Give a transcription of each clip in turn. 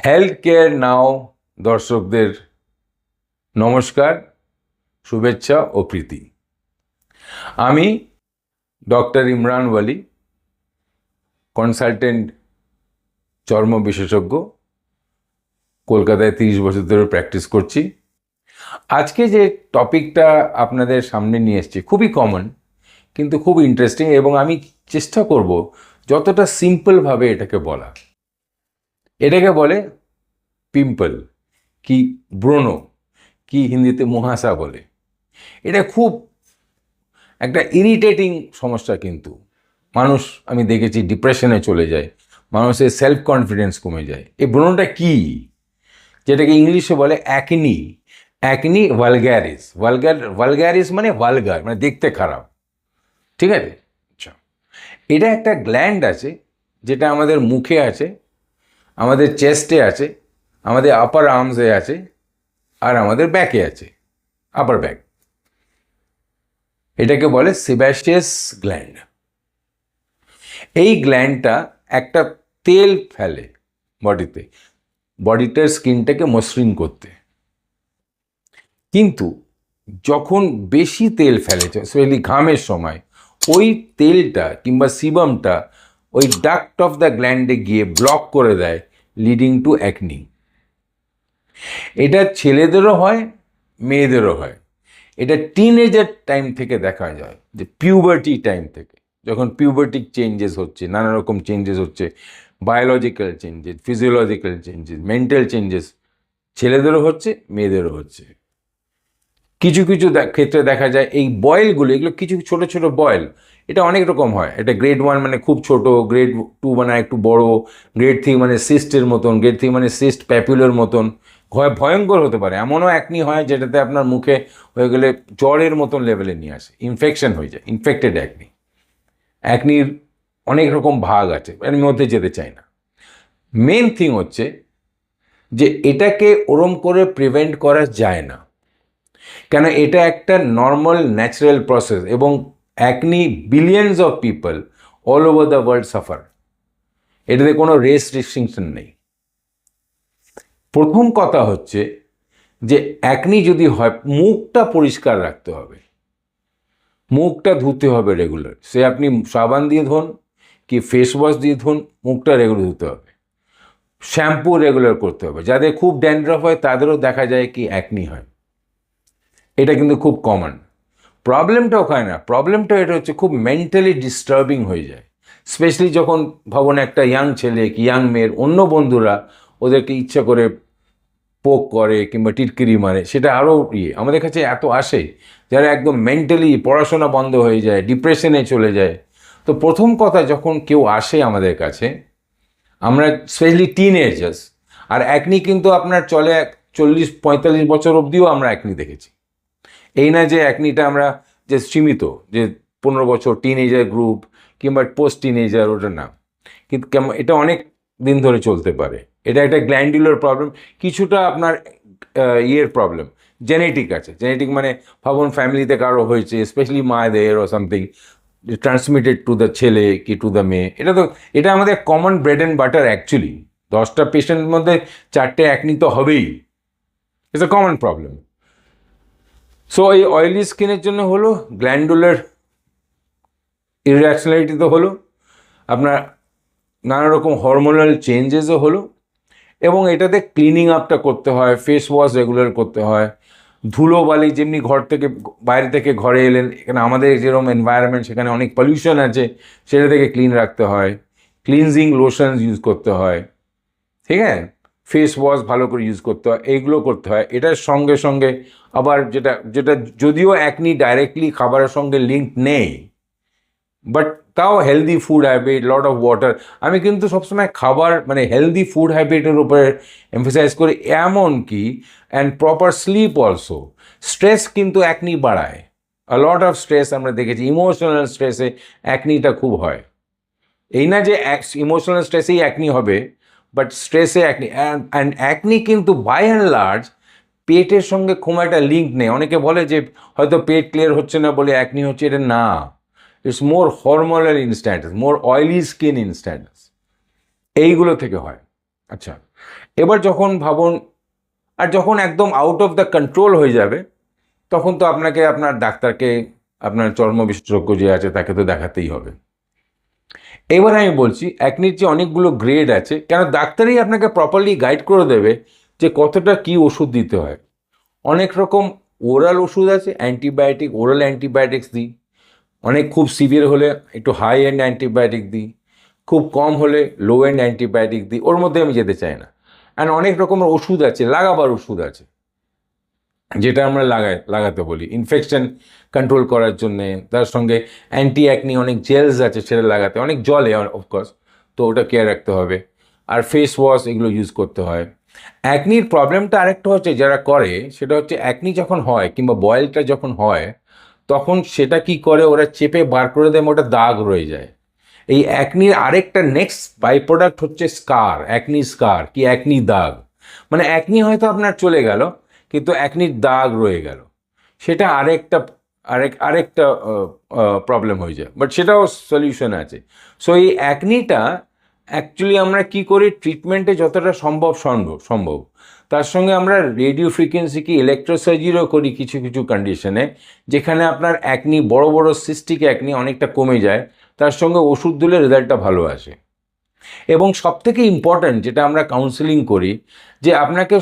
Health care নাও দর্শকদের নমস্কার, শুভেচ্ছা ও প্রীতি। আমি ডক্টর ইমরান ওয়ালি, কনসালটেন্ট চর্ম বিশেষজ্ঞ, কলকাতায় 30 বছর ধরে প্র্যাকটিস করছি। আজকে যে টপিকটা আপনাদের সামনে নিয়ে এসেছি খুবই কমন, কিন্তু খুব ইন্টারেস্টিং, এবং আমি চেষ্টা করব যতটা সিম্পলভাবে এটাকে বলা। এটাকে বলে পিম্পল, কি ব্রণ, কি হিন্দিতে মুহাসা বলে। এটা খুব একটা ইরিটেটিং সমস্যা, কিন্তু মানুষ আমি দেখেছি ডিপ্রেশনে চলে যায়, মানুষের সেলফ কনফিডেন্স কমে যায়। এই ব্রণটা কি, যেটাকে ইংলিশে বলে অ্যাকনি, অ্যাকনি ভালগ্যারিস। ভালগ্যারিস মানে ভালগার, মানে দেখতে খারাপ, ঠিক আছে? আচ্ছা, এটা একটা গ্ল্যান্ড আছে যেটা আমাদের মুখে আছে, আমাদের চেস্টে আছে, আমাদের আপার আর্মসে আছে, আর আমাদের ব্যাকে আছে, আপার ব্যাক। এটাকে বলে সেবাসিয়াস গ্ল্যান্ড। এই গ্ল্যান্ডটা একটা তেল ফেলে বডিতে, বডিটার স্কিনটাকে মসৃণ করতে। কিন্তু যখন বেশি তেল ফেলেছে, স্পেশালি ঘামের সময়, ওই তেলটা কিংবা সিবামটা ওই ডাক্ট অফ দ্য গ্ল্যান্ডে গিয়ে ব্লক করে দেয়, লিডিং টু অ্যাকনি। এটা ছেলেদেরও হয়, মেয়েদেরও হয়। এটা টিনেজার টাইম থেকে দেখা যায়, যে পিউবার্টি টাইম থেকে, যখন পিউবার্টিক চেঞ্জেস হচ্ছে, নানা রকম চেঞ্জেস হচ্ছে, biological changes, physiological changes, mental changes, ছেলেদেরও হচ্ছে, মেয়েদেরও হচ্ছে। কিছু কিছু ক্ষেত্রে দেখা যায় এই বয়েলগুলো, এগুলো কিছু ছোট ছোট বয়েল, এটা অনেক রকম হয়। এটা গ্রেড 1 মানে খুব ছোট, গ্রেড 2 মানে একটু বড়, গ্রেড 3 মানে সিস্টের মতন, গ্রেড 3 মানে সিস্ট প্যাপুলার মতন, ভয়ঙ্কর হতে পারে। এমনও অ্যাকনি হয় যেটাতে আপনার মুখে হয়ে গেলে জ্বরের মতন লেভেলে নিয়ে আসে, ইনফেকশন হয়ে যায়, ইনফেক্টেড অ্যাকনি। অ্যাকনির অনেক রকম ভাগ আছে, এর মধ্যে যেতে চাই না। মেন থিং হচ্ছে যে এটাকে ওরম করে প্রিভেন্ট করা যায় না, কেন এটা একটা নর্মাল ন্যাচারাল প্রসেস, এবং acne billions of people all over the world suffer. এটাতে কোনো রেস রেস্ট্রিকশন নেই। প্রথম কথা হচ্ছে যে অ্যাকনি যদি হয়, মুখটা পরিষ্কার রাখতে হবে, মুখটা ধুতে হবে রেগুলার। সে আপনি সাবান দিয়ে ধোন কি ফেস ওয়াশ দিয়ে ধোন, মুখটা রেগুলার ধুতে হবে। শ্যাম্পু রেগুলার করতে হবে। যাদের খুব ড্যান্ড্রাফ হয় তাদেরও দেখা যায় কি অ্যাকনি হয়। এটা কিন্তু খুব কমন। প্রবলেমটা ওখানে না, প্রবলেমটা এটা হচ্ছে খুব মেন্টালি ডিস্টার্বিং হয়ে যায়, স্পেশালি যখন ভাবুন একটা ইয়াং ছেলে কি ইয়াং মেয়ের অন্য বন্ধুরা ওদেরকে ইচ্ছা করে পোক করে কিংবা টিটকিরি মারে, সেটা আরও আমাদের কাছে এত আসে যারা একদম মেন্টালি পড়াশোনা বন্ধ হয়ে যায়, ডিপ্রেশনে চলে যায়। তো প্রথম কথা, যখন কেউ আসে আমাদের কাছে, আমরা স্পেশালি টিনেজার্স, আর অ্যাকনি কিন্তু আপনার চলে 40-45 বছর অবধিও আমরা অ্যাকনি দেখেছি। এই না যে অ্যাকনিটা আমরা যে সীমিত, যে 15 বছর টিনেজার গ্রুপ কিংবা পোস্ট টিনেজার, ওটা না, কিন্তু এটা অনেক দিন ধরে চলতে পারে। এটা একটা গ্ল্যান্ডুলার প্রবলেম, কিছুটা আপনার ইয়ের প্রবলেম, জেনেটিক আছে। জেনেটিক মানে ভাবুন ফ্যামিলিতে কারো হয়েছে, স্পেশালি মায়েদের ও সামথিং, ট্রান্সমিটেড টু দ্য ছেলে কি টু দ্য মেয়ে। এটা আমাদের common bread and butter actually. 10টা পেশেন্টের মধ্যে 4টে অ্যাকনি তো হবেই, it's a common problem. So এই অয়েলি স্কিনের জন্য হলো, গ্ল্যান্ডুলার ইররেকশনালিটি তো হলো, আপনার নানা রকম হরমোনাল চেঞ্জেসও হলো, এবং এটাতে ক্লিনিং আপটা করতে হয়, ফেস ওয়াশ রেগুলার করতে হয়। ধুলোবালি যেমনি ঘর থেকে বাইরে থেকে ঘরে এলেন, এখানে আমাদের যেরকম এনভায়রনমেন্ট, সেখানে অনেক পলিউশন আছে, সেটা থেকে ক্লিন রাখতে হয়। ক্লিনজিং লোশনস ইউজ করতে হয়, ঠিক আছে? ফেস ওয়াশ ভালো করে ইউজ করতে হয়, এইগুলো করতে হয়। এটার সঙ্গে সঙ্গে আবার যেটা যেটা যদিও অ্যাকনি ডাইরেক্টলি খাবারের সঙ্গে লিঙ্ক নেই, বাট তাও healthy food habit, lot of water. আমি কিন্তু সবসময় খাবার মানে হেলদি ফুড হ্যাবিটের উপরে এমফাসাইজ করি, এমন কি and proper slip also. Stress কিন্তু অ্যাকনি বাড়ায়, আ লট অফ স্ট্রেস আমরা দেখেছি, ইমোশনাল স্ট্রেসে অ্যাকনিটা খুব হয়। এই না যে ইমোশনাল স্ট্রেসেই অ্যাকনি হবে, বাট স্ট্রেসে অ্যাকনি। অ্যান্ড অ্যাকনি কিন্তু বাই অ্যান্ড লার্জ পেটের সঙ্গে খুব একটা লিঙ্ক নেই। অনেকে বলে যে হয়তো পেট ক্লিয়ার হচ্ছে না বলে অ্যাকনি হচ্ছে, এটা না। It's more hormonal instances, more oily skin instances, এইগুলো থেকে হয়। আচ্ছা, এবার যখন ভাবুন, আর যখন একদম আউট অফ দ্য কন্ট্রোল হয়ে যাবে, তখন তো আপনাকে আপনার ডাক্তারকে, আপনার চর্ম বিশেষজ্ঞ যে আছে তাকে তো দেখাতেই হবে। এবার আমি বলছি অ্যাকনির যে অনেকগুলো গ্রেড আছে, কেন ডাক্তারই আপনাকে প্রপারলি গাইড করে দেবে যে কতটা কি ওষুধ দিতে হয়। অনেক রকম ওরাল ওষুধ আছে, অ্যান্টিবায়োটিক, ওরাল অ্যান্টিবায়োটিক্স দিই। অনেক খুব সিভিয়ার হলে একটু হাই এন্ড অ্যান্টিবায়োটিক দিই, খুব কম হলে লো এন্ড অ্যান্টিবায়োটিক দিই, ওর মধ্যে আমি যেতে চাই না। অ্যান্ড অনেক রকমের ওষুধ আছে, লাগাবার ওষুধ আছে, যেটা আমরা লাগাতে বলি ইনফেকশন কন্ট্রোল করার জন্যে। তার সঙ্গে অ্যান্টি অ্যাকনি অনেক জেলস আছে, সেটা লাগাতে, অনেক জলে অফকোর্স, তো ওটা কেয়ার রাখতে হবে। আর ফেস ওয়াশ এগুলো ইউজ করতে হয়। অ্যাকনির প্রবলেমটা আরেকটা হচ্ছে যারা করে, সেটা হচ্ছে অ্যাকনি যখন হয় কিংবা বয়েলটা যখন হয়, তখন সেটা কি করে, ওরা চেপে বার করে দেয়, ওটা দাগ রয়ে যায়। এই অ্যাকনির আরেকটা নেক্সট বাই প্রোডাক্ট হচ্ছে স্কার, অ্যাকনি স্কার কি অ্যাকনি দাগ। মানে অ্যাকনি হয়তো আপনার চলে গেল, কিন্তু অ্যাকনির দাগ রয়ে গেল, সেটা আরেকটা প্রবলেম হয়ে যায়, বাট সেটাও সলিউশন আছে। সো এই অ্যাকনিটা অ্যাকচুয়ালি আমরা কি করি, ট্রিটমেন্টে যতটা সম্ভব তার সঙ্গে আমরা রেডিও ফ্রিকোয়েন্সি কি ইলেকট্রোসার্জিরও করি কিছু কিছু কন্ডিশনে, যেখানে আপনার অ্যাকনি, বড় বড় সিস্টিক অ্যাকনি অনেকটা কমে যায়, তার সঙ্গে ওষুধ দিলে রেজাল্টটা ভালো আসে। এবং সবথেকে ইম্পর্ট্যান্ট যেটা আমরা কাউন্সেলিং করি, যে আপনাকে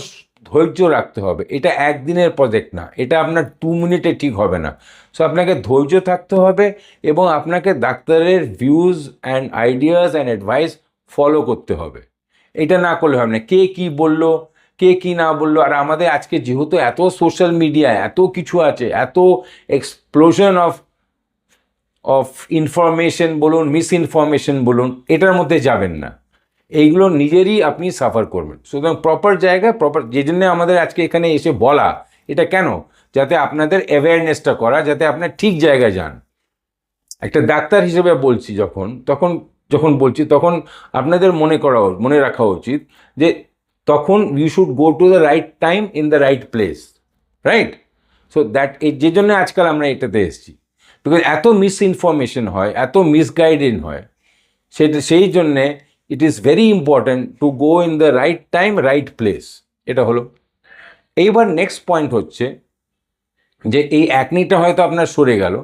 ধৈর্য রাখতে হবে। এটা একদিনের প্রজেক্ট না, এটা আপনার 2 মিনিটে ঠিক হবে না। সো আপনাকে ধৈর্য থাকতে হবে এবং আপনাকে ডাক্তারের views and ideas and advice follow করতে হবে। এটা না করলে হবে না। কে কি বলল, কে কি না বললো, আর আমাদের আজকে যেহেতু এত সোশ্যাল মিডিয়ায় এত কিছু আছে, এত এক্সপ্লোশন অফ ইনফরমেশন বলুন, মিসইনফরমেশন বলুন, এটার মধ্যে যাবেন না। এইগুলো নিজেরই আপনি সাফার করবেন। সুতরাং প্রপার জায়গায় যে জন্য আমাদের আজকে এখানে এসে বলা, এটা কেন, যাতে আপনাদের অ্যাওয়ারনেসটা করা, যাতে আপনার ঠিক জায়গায় যান। একটা ডাক্তার হিসেবে বলছি, যখন বলছি তখন আপনাদের মনে রাখা উচিত যে তখন you should go to the right time in the right place, right? So that যে জন্য আজকাল আমরা এটাতে এসেছি, বিকজ এত মিসইনফরমেশন হয়, এত মিসগাইডেড হয়, সেই জন্যে it is very important to go in the right time, right place. এটা হলো। এইবার নেক্সট পয়েন্ট হচ্ছে যে এই অ্যাকনিটা হয়তো আপনার সরে গেল,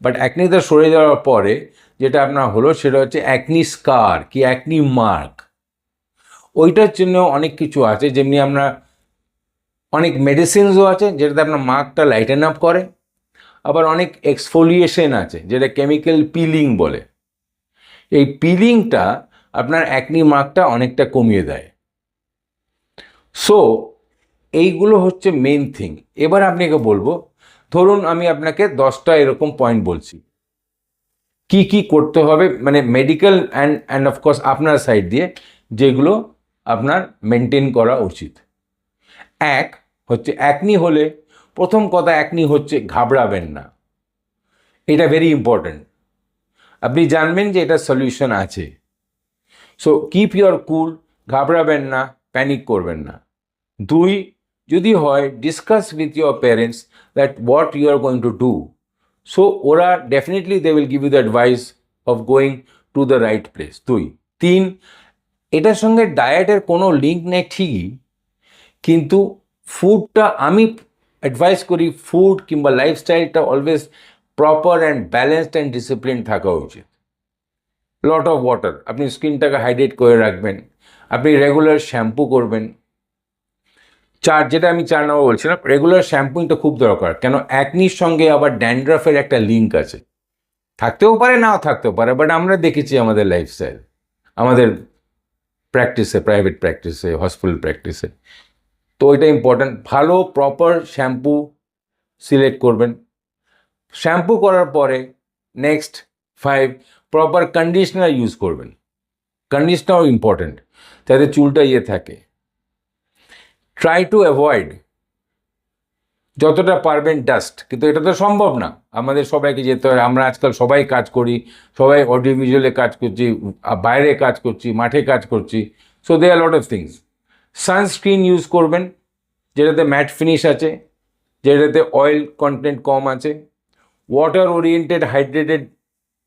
বাট অ্যাকনিটা সরে যাওয়ার পরে যেটা আপনার হলো, সেটা হচ্ছে অ্যাকনি স্কার কি অ্যাকনি মার্ক। ওইটার জন্য অনেক কিছু আছে, যেমনি আমরা অনেক মেডিসিনসও আছে যেটাতে আপনার মার্কটা লাইটেন আপ করে, আবার অনেক এক্সফোলিয়েশন আছে যেটা কেমিক্যাল পিলিং বলে। এই পিলিংটা আপনার অ্যাকনি মার্কটা অনেকটা কমিয়ে দেয়। সো এইগুলো হচ্ছে মেন থিং। এবার আপনাকে বলবো, ধরুন আমি আপনাকে 10টা এরকম পয়েন্ট বলছি, কি কি করতে হবে, মানে মেডিকেল অ্যান্ড অফকোর্স আপনার সাইড দিয়ে যেগুলো আপনার মেনটেন করা উচিত। এক হচ্ছে অ্যাকনি হলে, প্রথম কথা, অ্যাকনি হচ্ছে ঘাবড়াবেন না। এটা ভেরি ইম্পর্ট্যান্ট। আপনি জানবেন যে এটা সলিউশন আছে। সো কিপ ইউর কুল, ঘাবড়াবেন না, প্যানিক করবেন না। 2, যদি হয় discuss with your parents that what you are going to do. So ওরা definitely they will give you the advice of going to the right place. 2, 3, এটার সঙ্গে ডায়েটের কোনো লিঙ্ক নেই ঠিকই, কিন্তু ফুডটা আমি অ্যাডভাইস করি, ফুড কিংবা লাইফস্টাইলটা always proper and balanced and discipline থাকা উচিত। লট অফ ওয়াটার, আপনি স্কিনটাকে হাইড্রেট করে রাখবেন, আপনি রেগুলার শ্যাম্পু করবেন। যেটা আমি 4 নম্বর বলছিলাম, রেগুলার শ্যাম্পুইংটা খুব দরকার। কেন, অ্যাকনির সঙ্গে আবার ড্যান্ড্রাফের একটা লিঙ্ক আছে, থাকতেও পারে নাও থাকতেও পারে, বাট আমরা দেখেছি আমাদের লাইফস্টাইল, আমাদের প্র্যাকটিসে, প্রাইভেট প্র্যাকটিসে, হসপিটাল প্র্যাকটিসে। তো এটা ইম্পর্ট্যান্ট। ভালো প্রপার শ্যাম্পু সিলেক্ট করবেন। শ্যাম্পু করার পরে নেক্সট 5, প্রপার কন্ডিশনার ইউজ করবেন। কন্ডিশনারও ইম্পর্ট্যান্ট, যাতে চুলটা থাকে। ট্রাই টু অ্যাভয়েড যতটা পারবেন ডাস্ট, কিন্তু এটা তো সম্ভব না, আমাদের সবাইকে যেতে হয়। আমরা আজকাল সবাই কাজ করি, সবাই অডিও ভিজুয়ালে কাজ করছি, বাইরে কাজ করছি, মাঠে কাজ করছি। So they are lot of things. Sunscreen use করবেন যেটাতে ম্যাট ফিনিশ আছে, যেটাতে অয়েল কন্টেন্ট কম আছে। ওয়াটার ওরিয়েন্টেড হাইড্রেটেড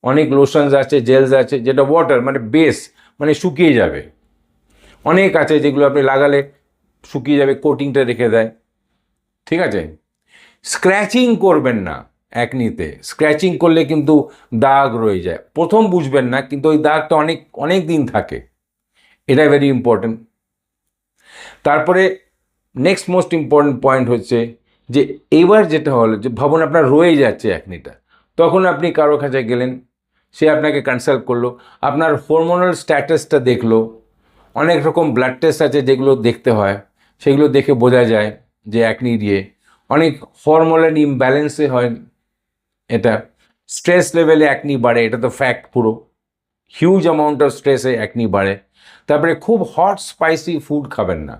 অনেক লোশনস আছে, জেলস আছে, যেটা ওয়াটার মানে বেস, মানে শুকিয়ে যাবে, অনেক আছে যেগুলো আপনি লাগালে শুকিয়ে যাবে, কোটিংটা রেখে দেয়, ঠিক আছে। স্ক্র্যাচিং করবেন না অ্যাকনিতে, স্ক্র্যাচিং করলে কিন্তু দাগ রয়ে যায়, প্রথম বুঝবেন না কিন্তু ওই দাগটা অনেক অনেক দিন থাকে, এটা ভেরি ইম্পর্টেন্ট। তারপরে নেক্সট মোস্ট ইম্পর্টেন্ট পয়েন্ট হচ্ছে যে এবার যেটা হলো যে ভাবুন আপনার রয়ে যাচ্ছে অ্যাকনিটা, তখন আপনি কারো কাছে গেলেন, সে আপনাকে কনসাল্ট করলো, আপনার হরমোনাল স্ট্যাটাসটা দেখলো, অনেক রকম ব্লাড টেস্ট আছে যেগুলো দেখতে হয়, সেগুলো দেখে বোঝা যায় যে অ্যাকনি দিয়ে অনেক হরমোনাল ইমব্যালেন্সে হয়, এটা স্ট্রেস লেভেলে অ্যাকনি বাড়ে, এটা তো ফ্যাক্ট পুরো, হিউজ অ্যামাউন্ট অফ স্ট্রেসে অ্যাকনি বাড়ে। তারপরে খুব হট স্পাইসি ফুড খাবেন না,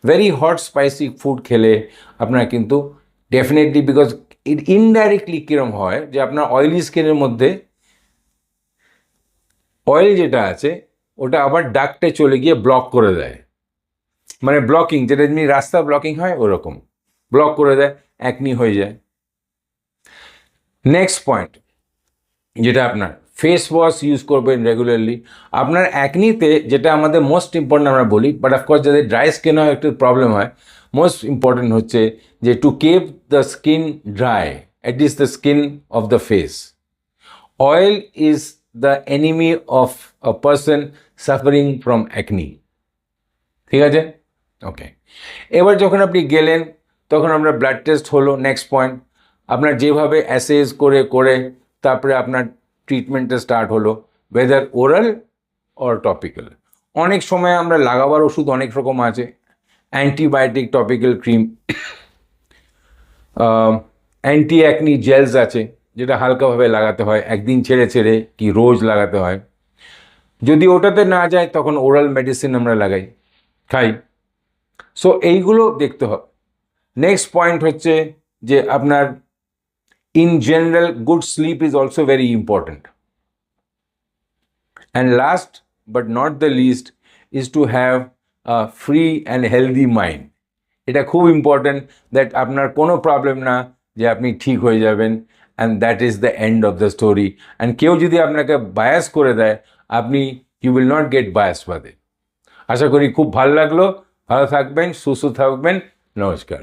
ভেরি হট স্পাইসি ফুড খেলে আপনার কিন্তু ডেফিনেটলি, বিকজ ইনডাইরেক্টলি কীরকম হয় যে আপনার অয়েলি স্কিনের মধ্যে অয়েল যেটা আছে ওটা আবার ডাক্টে চলে গিয়ে ব্লক করে দেয়, মানে ব্লকিং, যেটা এমনি রাস্তা ব্লকিং হয় ওরকম ব্লক করে দেয়, অ্যাকনি হয়ে যায়। নেক্সট পয়েন্ট যেটা আপনার ফেস ওয়াশ ইউজ করবেন রেগুলারলি। আপনার অ্যাকনিতে যেটা আমাদের মোস্ট ইম্পর্টেন্ট আমরা বলি, বাট অফকোর্স যাদের ড্রাই স্কিন হয় একটু প্রবলেম হয়, মোস্ট ইম্পর্টেন্ট হচ্ছে যে to keep the skin dry, at least the skin of the face. Oil is the enemy of a person suffering from acne, ঠিক আছে, ওকে। এবার যখন আপনি গেলেন তখন আমরা ব্লাড টেস্ট হলো, নেক্সট পয়েন্ট আপনার যেভাবে অ্যাসেস করে করে তারপরে আপনার ট্রিটমেন্টটা স্টার্ট হলো, ওয়েদার ওরাল অর টপিক্যাল। অনেক সময় আমরা লাগাবার ওষুধ অনেক রকম আছে, antibiotic, topical cream, anti acne gels আছে যেটা হালকাভাবে লাগাতে হয়, একদিন ছেড়ে ছেড়ে কি রোজ লাগাতে হয়। যদি ওটাতে না যায় তখন ওরাল মেডিসিন আমরা খাই। সো এইগুলো দেখতে হবে। নেক্সট পয়েন্ট হচ্ছে যে আপনার in general good sleep is also very important. And last but not the least is to have a free and healthy mind. এটা খুব ইম্পর্টেন্ট দ্যাট আপনার কোনো প্রবলেম না যে আপনি ঠিক হয়ে যাবেন, and that is the end of the story. And কেউ যদি আপনাকে বায়াস করে দেয়, আপনি you will not get bias বাদে। আশা করি খুব ভালো লাগলো, ভালো থাকবেন, সুস্থ থাকবেন, নমস্কার।